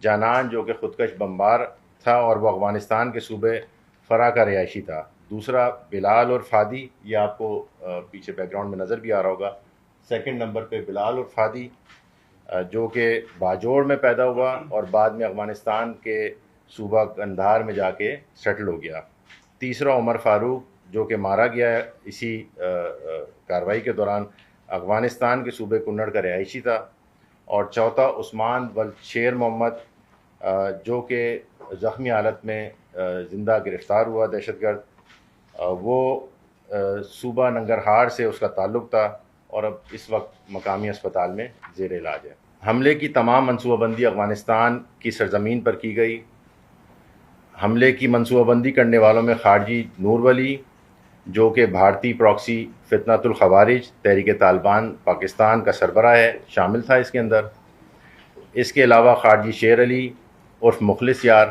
جانان جو کہ خودکش بمبار تھا اور وہ افغانستان کے صوبے فرا کا رہائشی تھا. دوسرا بلال اور فادی، یہ آپ کو پیچھے بیک گراؤنڈ میں نظر بھی آ رہا ہوگا. سیکنڈ نمبر پہ بلال اور فادی جو کہ باجوڑ میں پیدا ہوا اور بعد میں افغانستان کے صوبہ قندھار میں جا کے سیٹل ہو گیا. تیسرا عمر فاروق جو کہ مارا گیا اسی کارروائی کے دوران، افغانستان کے صوبے کنڑ کا رہائشی تھا. اور چوتھا عثمان شیر محمد جو کہ زخمی حالت میں زندہ گرفتار ہوا دہشت گرد، وہ صوبہ ننگرہار سے اس کا تعلق تھا اور اب اس وقت مقامی اسپتال میں زیر علاج ہے. حملے کی تمام منصوبہ بندی افغانستان کی سرزمین پر کی گئی. حملے کی منصوبہ بندی کرنے والوں میں خارجی نور ولی جو کہ بھارتی پراکسی فتنۃ الخوارج تحریک طالبان پاکستان کا سربراہ ہے شامل تھا اس کے اندر. اس کے علاوہ خارجی شیر علی عرف مخلص یار،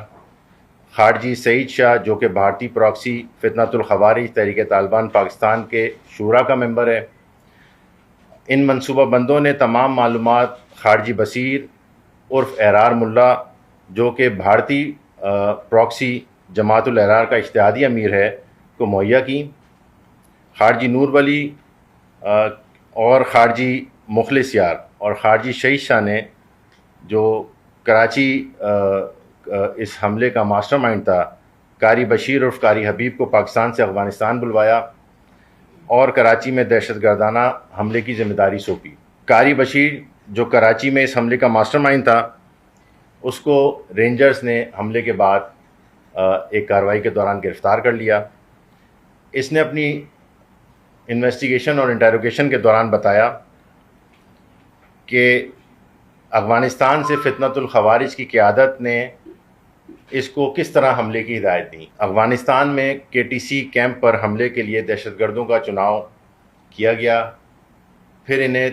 خارجی سعید شاہ جو کہ بھارتی پراکسی فتنۃ الخوارج تحریک طالبان پاکستان کے شورا کا ممبر ہے. ان منصوبہ بندوں نے تمام معلومات خارجی بصیر عرف احرار ملا جو کہ بھارتی پراکسی جماعت الاحرار کا اشتہادی امیر ہے کو مہیا کی. خارجی نور ولی اور خارجی مخلص یار اور خارجی شہید شاہ نے جو کراچی اس حملے کا ماسٹر مائنڈ تھا، قاری بشیر عرف قاری حبیب کو پاکستان سے افغانستان بلوایا اور کراچی میں دہشت گردانہ حملے کی ذمہ داری سونپی. قاری بشیر جو کراچی میں اس حملے کا ماسٹر مائنڈ تھا، اس کو رینجرز نے حملے کے بعد ایک کارروائی کے دوران گرفتار کر لیا. اس نے اپنی انویسٹیگیشن اور انٹیروگیشن کے دوران بتایا کہ افغانستان سے فتنۃ الخوارج کی قیادت نے اس کو کس طرح حملے کی ہدایت دی. افغانستان میں KTC کیمپ پر حملے کے لیے دہشت گردوں کا چناؤ کیا گیا. پھر انہیں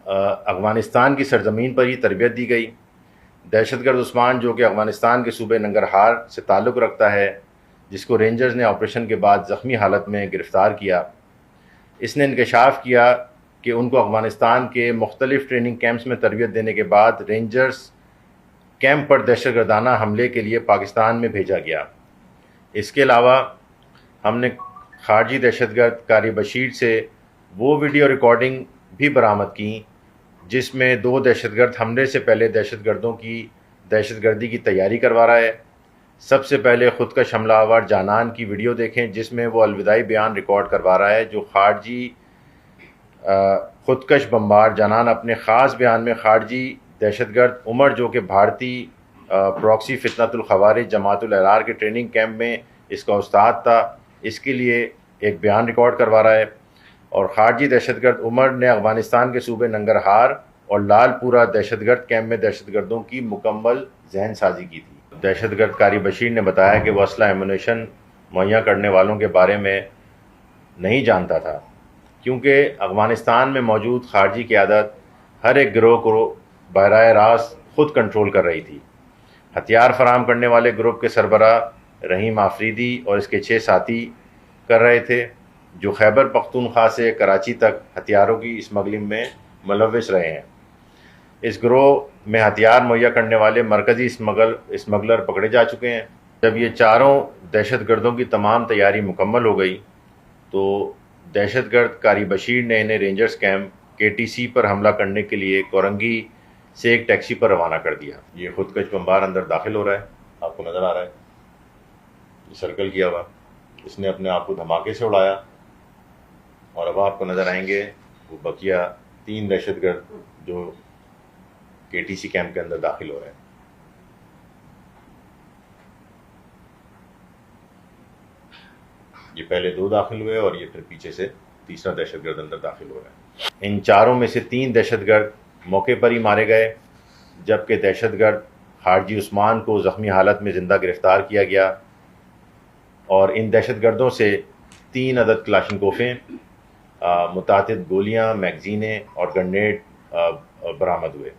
افغانستان کی سرزمین پر ہی تربیت دی گئی. دہشت گرد عثمان جو کہ افغانستان کے صوبے ننگرہار سے تعلق رکھتا ہے، جس کو رینجرز نے آپریشن کے بعد زخمی حالت میں گرفتار کیا، اس نے انکشاف کیا کہ ان کو افغانستان کے مختلف ٹریننگ کیمپس میں تربیت دینے کے بعد رینجرز کیمپ پر دہشت گردانہ حملے کے لیے پاکستان میں بھیجا گیا. اس کے علاوہ ہم نے خارجی دہشت گرد قاری بشیر سے وہ ویڈیو ریکارڈنگ بھی برآمد کی جس میں 2 دہشت گرد حملے سے پہلے دہشت گردوں کی دہشت گردی کی تیاری کروا رہا ہے. سب سے پہلے خودکش حملہ آور جانان کی ویڈیو دیکھیں جس میں وہ الوداعی بیان ریکارڈ کروا رہا ہے جو خارجی خودکش بمبار جانان اپنے خاص بیان میں خارجی دہشت گرد عمر جو کہ بھارتی پراکسی فتنۃ الخوارج جماعت الاحرار کے ٹریننگ کیمپ میں اس کا استاد تھا، اس کے لیے ایک بیان ریکارڈ کروا رہا ہے. اور خارجی دہشت گرد عمر نے افغانستان کے صوبے ننگرہار اور لال پورہ دہشت گرد کیمپ میں دہشت گردوں کی مکمل ذہن سازی کی تھی. دہشت گرد قاری بشیر نے بتایا کہ وہ اسلحہ ایمونیشن مہیا کرنے والوں کے بارے میں نہیں جانتا تھا کیونکہ افغانستان میں موجود خارجی قیادت ہر ایک گروہ کو براہ راست خود کنٹرول کر رہی تھی. ہتھیار فراہم کرنے والے گروپ کے سربراہ رحیم آفریدی اور اس کے 6 ساتھی کر رہے تھے جو خیبر پختونخوا سے کراچی تک ہتھیاروں کی اسمگلنگ میں ملوث رہے ہیں. اس گروہ میں ہتھیار مہیا کرنے والے مرکزی اسمگلر پکڑے جا چکے ہیں. جب یہ چاروں دہشت گردوں کی تمام تیاری مکمل ہو گئی تو دہشت گرد قاری بشیر نے انہیں رینجرز کیمپ KTC پر حملہ کرنے کے لیے کورنگی سے ایک ٹیکسی پر روانہ کر دیا. یہ خودکش بمبار اندر داخل ہو رہا ہے، آپ کو نظر آ رہا ہے، یہ سرکل کیا ہوا. اس نے اپنے آپ کو دھماکے سے اڑایا اور اب آپ کو نظر آئیں گے وہ بقیہ 3 دہشت گرد جو KTC کیمپ کے اندر داخل ہو رہے ہیں. یہ پہلے 2 داخل ہوئے اور یہ پھر پیچھے سے تیسرا دہشت گرد اندر داخل ہو رہا ہے. ان چاروں میں سے 3 دہشت گرد موقع پر ہی مارے گئے جبکہ دہشت گرد خارجی عثمان کو زخمی حالت میں زندہ گرفتار کیا گیا اور ان دہشت گردوں سے 3 عدد کلاشنکوفیں، متعدد گولیاں، میگزینیں اور گرنیڈ برآمد ہوئے.